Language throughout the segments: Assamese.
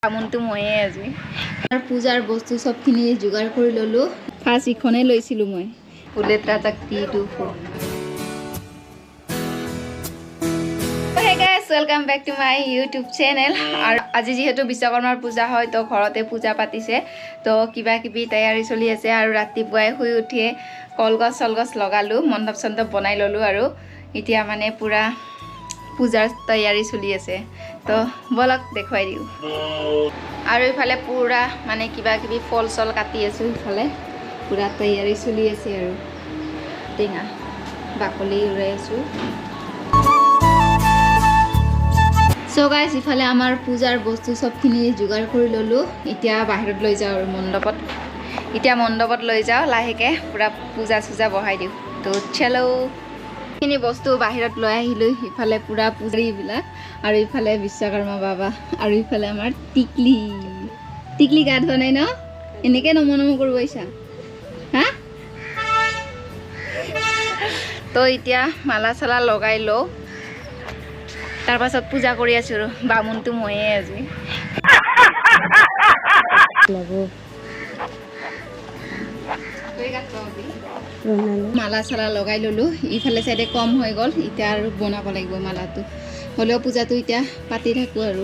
আমনটো ময়ে আজি আর পূজার বস্তু সবখিনি জোগাড় করে ললো ফার্স্ট ইখনে লইছিলো মই বুলেট্রা চাকতি 24 Hey guys, welcome back to my YouTube channel. আর আজি যেহেতু বিশ্বকর্মার পূজা হয় তো ঘরতে পূজা পাতিছে তো কিবা কিবি তৈয়ারি চলি আছে আর ৰাতিপুৱাই শুই উঠিয়ে কলগছ সলগছ লগালো মণ্ডপ চণ্ডপ বনাই ললো আৰু এতিয়া মানে পুৰা পূজাৰ তৈয়াৰি চলি আছে তো বলক দেখুৱাই দিও আৰু ইফালে পুরা মানে কিবা কিবি ফল চল কাটি আছো ইফালে পুরা তৈয়ারি চলি আছে আৰু টেঙা বাকলি উৰাই আছো So guys, ইফালে আমাৰ পূজাৰ বস্তু সবখিনি জোগাৰ কৰি ললো এতিয়া বাহিৰত লৈ যাও আৰু মণ্ডপত এতিয়া মণ্ডপত লৈ যাও লাহেকে পুৰা পূজা সুজা বহাই দিও তো চলো খিনি বস্তু বাহিৰত লৈ আহিলো ইফালে পুৰা পূজাৰী বিলাক আৰু ইফালে বিশ্বকৰ্মা বাবা আৰু ইফালে আমাৰ টিকলি গা ধোৱা নাই ন এনেকে নমনম কৰিব ইচ্ছা হা তো এতিয়া মালা চালা লগাই লো তাৰ পাছত পূজা কৰি আছো বামুনটো ময়ে আজি মালা চালা লগাই ললো ইফালে সাইডে কম হৈ গল এতিয়া আৰু বনাব লাগিব মালাটো হলেও পূজাটো এতিয়া পাতি থাকো আৰু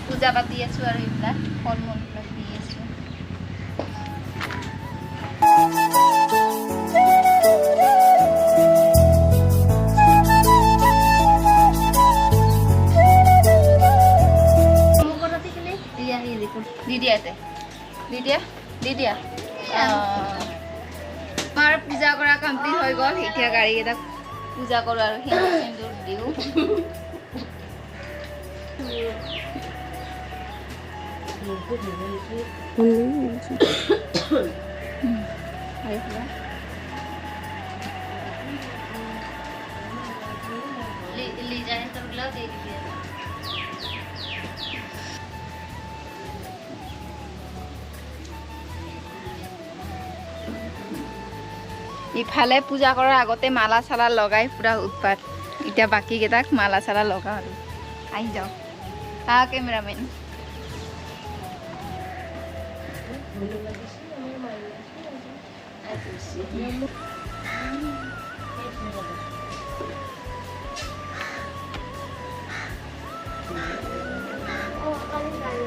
পূজা পাতি আছো আৰু এইবিলাক ফল মূল দি আছো আমাৰ পূজা কৰা কমপ্লিট হৈ গল এতিয়া গাড়ী এটা পূজা কৰো আৰু সেন্দুৰ দিও ইফালে পূজা কৰাৰ আগতে মালা চালা লগাই পুৰা উৎপাত এতিয়া বাকি কেইটাক মালা চালা লগাও আৰু আহি যাও cameraman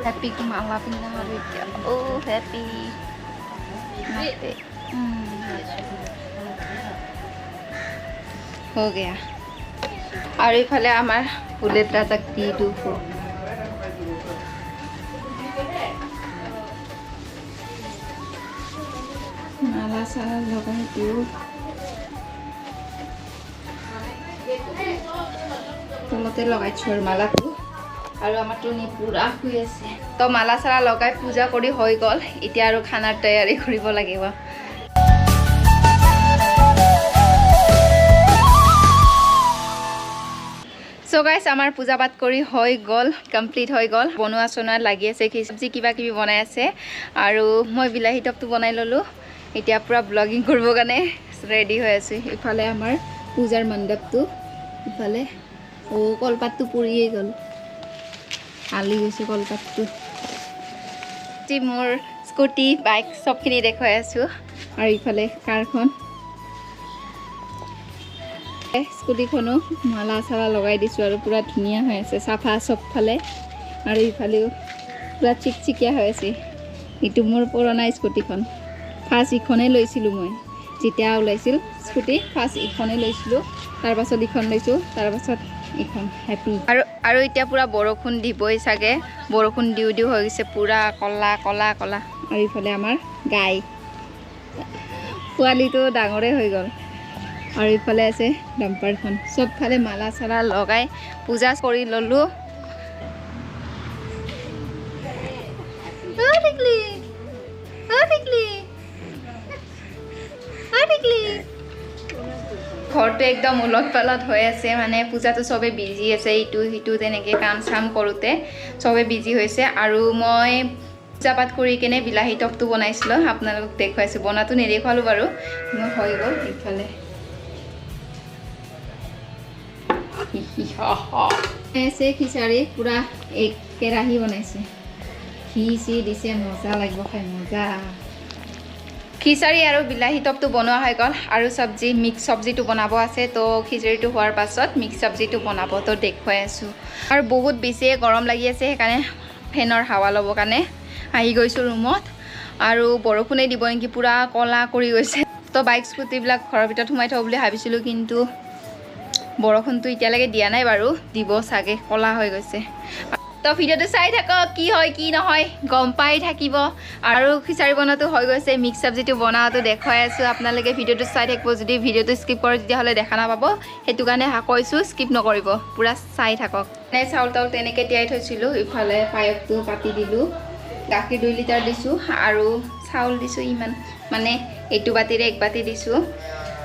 Happy kumala pindah hari ya. Oh happy. हो गया और इफाले आमार बुलेट्रा चाकती 24 माला साला लगाई दियो तलते लगाइछु और मालाটো আৰু আমাৰটো নি পুৰা হৈ আছে তো মালা সালা লগাই পূজা কৰি হৈ গল এতিয়া আৰু খানাৰ তৈয়াৰী কৰিব লাগিব So guys, আমাৰ পূজা পাত কৰি হৈ গল কমপ্লিট হৈ গল বনোৱা সোনা লাগি আছে কি সবজি কিবা কিবি বনাই আছে আৰু মই বিলাহী টপটো বনাই ললো এতিয়া পুৰা ব্লগিং কৰিব কাৰণে ৰেডি হৈ আছে ইফালে আমাৰ পূজাৰ মণ্ডপটো ইফালে ও কলপাতটো পুৰিয়ে গল আলি গৈছে কলপাতটো জি মোৰ স্কুটি বাইক সবখিনি দেখাই আছো আৰু ইফালে কাৰখন স্কুটিখনো মালা চালা লগাই দিছো আৰু পুৰা ধুনিয়া হৈ আছে সাফা সবফালে আৰু ইফালেও পুৰা চিকচিকিয়া হৈ আছে ইটো মোৰ পুৰণা স্কুটিখন ফাৰ্স্ট ইখনে লৈছিলো মই যেতিয়া ওলাইছিল স্কুটি ফাৰ্স্ট ইখনে লৈছিলো তাৰ পাছত ইখন লৈছো তাৰ পাছত ইখন হ্যাপি আৰু এতিয়া পুৰা বৰষুণ দিবই চাগে বৰষুণ দিউ দিউ হৈ গৈছে পুৰা কলা কলা কলা আৰু ইফালে আমাৰ গাই পোৱালিটো ডাঙৰে হৈ গল আৰু ইফালে আছে ডাম্পাৰখন সবফালে মালা চালা লগাই পূজা কৰি ললো টিকলি ঘৰটো একদম উলট পালট হৈ আছে মানে পূজাটো চবে বিজি আছে ইটো সিটো তেনেকৈ কাম চাম কৰোঁতে চবে বিজি হৈছে আৰু মই পূজা পাঠ কৰি কেনে বিলাহী টপটো বনাইছিলোঁ আপোনালোকক দেখুৱাইছোঁ বনাটো নেদেখুৱালোঁ বাৰু মই হৈ গ'ল ইফালে ऐसे खिचारी पूरा एक केराही बनाइছে खिची দিছে মজা লাগিব খাই মজা খিচাৰি আৰু বিলাহী টপটো বনোৱা হৈ গ'ল আৰু সবজি মিক্স সবজিটো বনাব আছে তো খিচাৰিটো হোৱাৰ পাছত মিক্স সবজিটো বনাব তো দেখুৱাই আছোঁ আৰু বহুত বেছি গৰম লাগি আছে সেইকাৰণে ফেনৰ হাৱা ল'ব কাৰণে আহি গৈছোঁ ৰুমত আৰু বৰষুণে দিব নেকি পুৰা কলা কৰি গৈছে তো বাইক স্কুটিবিলাক ঘৰৰ ভিতৰত সোমাই থওঁ বুলি ভাবিছিলোঁ কিন্তু বৰষুণটো এতিয়ালৈকে দিয়া নাই বাৰু দিব চাগে কলা হৈ গৈছে তো ভিডিওটো চাই থাকক কি হয় কি নহয় গম পাই থাকিব আৰু খিচাৰি বনাটো হৈ গৈছে মিক্স সবজিটো বনাওঁটো দেখুৱাই আছোঁ আপোনালোকে ভিডিওটো চাই থাকিব যদি ভিডিওটো স্কিপ কৰে তেতিয়াহ'লে দেখা নাপাব সেইটো কাৰণে কৈছোঁ স্কিপ নকৰিব পুৰা চাই থাকক চাউল তাউল তেনেকৈ তিয়াই থৈছিলোঁ ইফালে পায়সটো কাটি দিলোঁ গাখীৰ 2 লিটাৰ দিছোঁ আৰু চাউল দিছোঁ ইমান মানে এইটো বাতিৰে এক বাতি দিছোঁ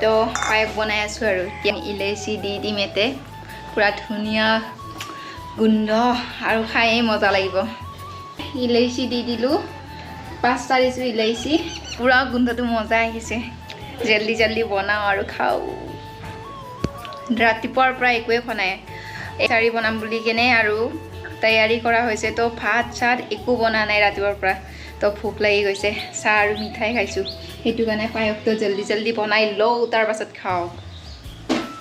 তো পায়স বনাই আছোঁ আৰু ইলাইচি দি দিম এতে পুৰা ধুনীয়া গোন্ধ আৰু খাই মজা লাগিব ইলাইচি দি দিলোঁ 5টা দিছোঁ ইলাইচি পুৰা গোন্ধটো মজা আহিছে জলদি জলদি বনাওঁ আৰু খাওঁ ৰাতিপুৱাৰ পৰা একোৱে খোৱা নাই খিচাৰি বনাম বুলি কেনে আৰু তৈয়াৰী কৰা হৈছে তো ভাত চাত একো বনা নাই ৰাতিপুৱাৰ পৰা তো ভোক লাগি গৈছে চাহ আৰু মিঠাই খাইছোঁ সেইটো কাৰণে পায়সটো জলদি জলদি বনাই লওঁ তাৰ পাছত খাওঁ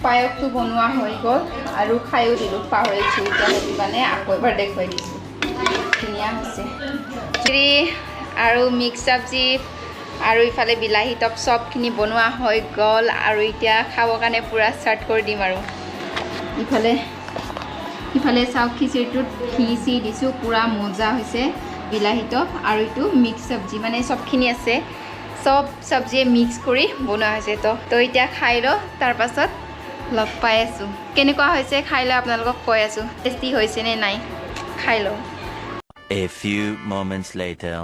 পায়সটো বনোৱা হৈ গ'ল আৰু খায়ো দিলোঁ পাহৰিছোঁ এতিয়া সেইটো কাৰণে আকৌ এবাৰ দেখুৱাই দিছোঁ ধুনীয়া হৈছে আৰু মিক্স চব্জি আৰু ইফালে বিলাহী টপ চবখিনি বনোৱা হৈ গ'ল আৰু এতিয়া খাবৰ কাৰণে পূৰা ষ্টাৰ্ট কৰি দিম আৰু ইফালে চাওক খিচিৰিটোত খিচি দিছোঁ পূৰা মজা হৈছে বিলাহী টপ আৰু এইটো মিক্স চব্জি মানে চবখিনি আছে সব চব্জিয়ে মিক্স কৰি বনোৱা হৈছে তো এতিয়া খাই লওঁ তাৰ পাছত লগ পাই আছোঁ কেনেকুৱা হৈছে খাই লৈ আপোনালোকক কৈ আছোঁ টেষ্টি হৈছে নে নাই খাই লওঁ A few moments later.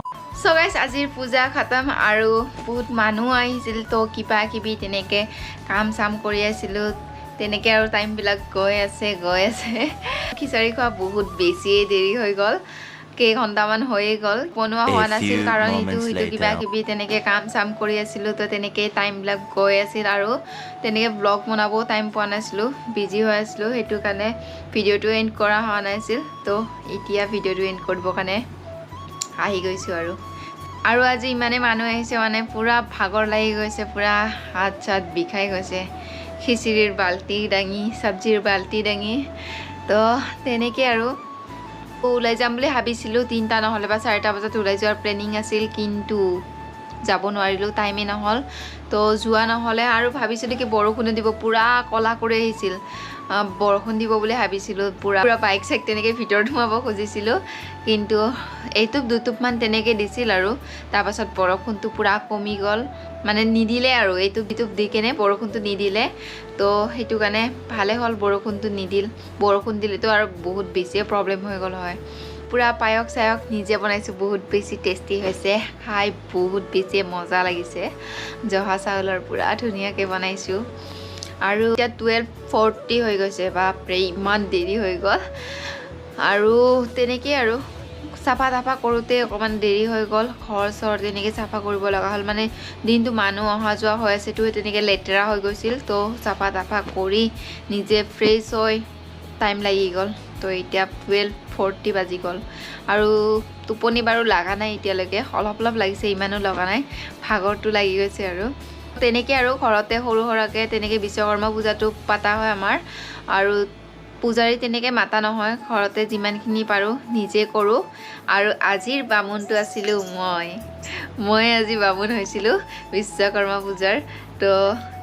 So guys, আজিৰ পূজা খতম আৰু বহুত মানুহ আহিছিল তো কিবা কিবি তেনেকৈ কাম চাম কৰি আছিলোঁ তেনেকৈ আৰু টাইমবিলাক গৈ আছে খিচাৰি খোৱা বহুত বেছিয়ে দেৰি হৈ গ'ল কেইঘণ্টামান হৈয়ে গ'ল বনোৱা হোৱা নাছিল কাৰণ ইটো কিবা কিবি তেনেকৈ কাম চাম কৰি আছিলোঁ তো তেনেকৈ টাইমবিলাক গৈ আছিল আৰু তেনেকৈ ব্লগ বনাবও টাইম পোৱা নাছিলোঁ বিজি হৈ আছিলোঁ সেইটো কাৰণে ভিডিঅ'টো এণ্ড কৰা হোৱা নাছিল তো এতিয়া ভিডিঅ'টো এণ্ড কৰিবৰ কাৰণে আহি গৈছোঁ আৰু আজি ইমানে মানুহ আহিছে মানে পুৰা ভাগৰ লাগি গৈছে পুৰা হাত চাত বিষাই গৈছে খিচিৰিৰ বাল্টি দাঙি চব্জিৰ বাল্টি দাঙি তো তেনেকৈ আৰু ওলাই যাম বুলি ভাবিছিলোঁ 3টা নহ'লে বা 4টা বজাত ওলাই যোৱাৰ প্লেনিং আছিল কিন্তু যাব নোৱাৰিলোঁ টাইমে নহ'ল তো যোৱা নহ'লে আৰু ভাবিছিলোঁ কি বৰষুণে দিব পুৰা কলা কৰি আহিছিল বৰষুণ দিব বুলি ভাবিছিলোঁ পুৰা বাইক চাইক তেনেকৈ ভিতৰত সোমাব খুজিছিলোঁ কিন্তু এইটোপ দুটোপমান তেনেকৈ দিছিল আৰু তাৰপাছত বৰষুণটো পুৰা কমি গ'ল মানে নিদিলে আৰু এইটোপ দুটোপ দি কেনে বৰষুণটো নিদিলে তো সেইটো কাৰণে ভালে হ'ল বৰষুণটো নিদিল বৰষুণ দিলেতো আৰু বহুত বেছিয়ে প্ৰব্লেম হৈ গ'ল হয় পুৰা পায়স চায়স নিজে বনাইছোঁ বহুত বেছি টেষ্টি হৈছে খাই বহুত বেছি মজা লাগিছে জহা চাউলৰ পুৰা ধুনীয়াকৈ বনাইছোঁ আৰু এতিয়া 12:40 হৈ গৈছে বাপৰে ইমান দেৰি হৈ গ'ল আৰু তেনেকৈ আৰু চাফা তাফা কৰোঁতে অকণমান দেৰি হৈ গ'ল ঘৰ চৰ তেনেকৈ চাফা কৰিব লগা হ'ল মানে দিনটো মানুহ অহা যোৱা হৈ আছেতো তেনেকৈ লেতেৰা হৈ গৈছিল তো চাফা তাফা কৰি নিজে ফ্ৰেছ হৈ টাইম লাগি গ'ল তো এতিয়া 12:40 বাজি গ'ল আৰু টোপনি বাৰু লগা নাই এতিয়ালৈকে অলপ লাগিছে ইমানো লগা নাই ভাগৰটো লাগি গৈছে আৰু তেনেকৈ আৰু ঘৰতে সৰু সৰুকৈ তেনেকৈ বিশ্বকৰ্মা পূজাটো পতা হয় আমাৰ আৰু পূজাৰী তেনেকৈ মাতা নহয় ঘৰতে যিমানখিনি পাৰোঁ নিজে কৰোঁ আৰু আজিৰ বামুণটো আছিলোঁ মই আজি বামুণ হৈছিলোঁ বিশ্বকৰ্মা পূজাৰ তো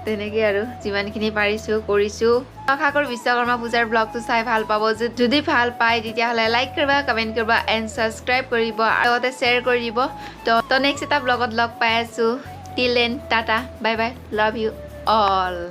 তেনেকৈ আৰু যিমানখিনি পাৰিছোঁ কৰিছোঁ আশা কৰোঁ বিশ্বকৰ্মা পূজাৰ ব্লগটো চাই ভাল পাব যদি ভাল পায় তেতিয়াহ'লে লাইক কৰিবা কমেণ্ট কৰিবা এণ্ড ছাবস্ক্ৰাইব কৰিব আৰু লগতে শ্বেয়াৰ কৰি দিব তো নেক্সট এটা ব্লগত লগ পাই আছোঁ till then tata bye bye love you all